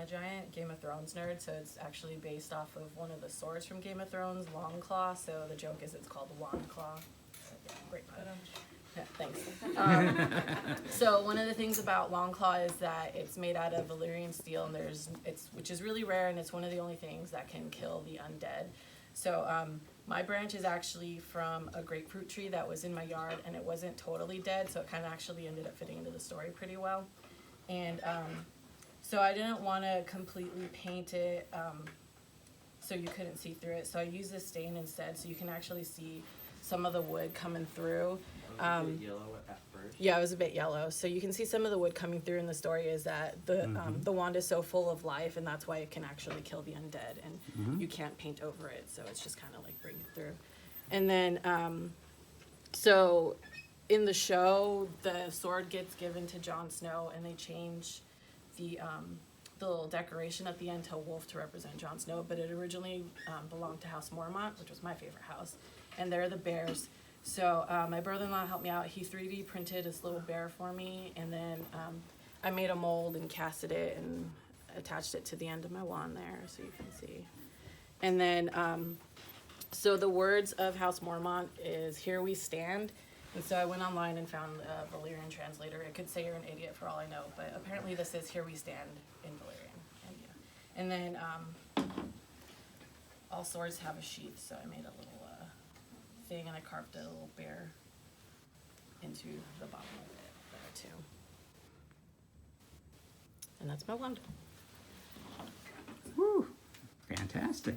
a giant Game of Thrones nerd, so it's actually based off of one of the swords from Game of Thrones, Longclaw. So the joke is it's called Wandclaw. So, yeah, great pun. Yeah, thanks. So one of the things about Longclaw is that it's made out of Valyrian steel, and which is really rare, and it's one of the only things that can kill the undead. So my branch is actually from a grapefruit tree that was in my yard, and it wasn't totally dead, so it kind of actually ended up fitting into the story pretty well. And so I didn't want to completely paint it so you couldn't see through it. So I used this stain instead, so you can actually see some of the wood coming through. Was it yellow at first? Yeah, it was a bit yellow. So you can see some of the wood coming through in the story is that the wand is so full of life, and that's why it can actually kill the undead, and you can't paint over it, so it's just kind of like bring it through. And then, so in the show, the sword gets given to Jon Snow, and they change the little decoration at the end to a wolf to represent Jon Snow, but it originally belonged to House Mormont, which was my favorite house, and they're the bears. So my brother-in-law helped me out. He 3D printed this little bear for me, and then I made a mold and casted it and attached it to the end of my wand there, so you can see. And then, so the words of House Mormont is "Here we stand." And so I went online and found a Valyrian translator. It could say you're an idiot for all I know, but apparently this is "Here we stand" in Valyrian. And then all swords have a sheath, so I made a little thing, and I carved a little bear into the bottom of it there too. And that's my wand. Woo! Fantastic.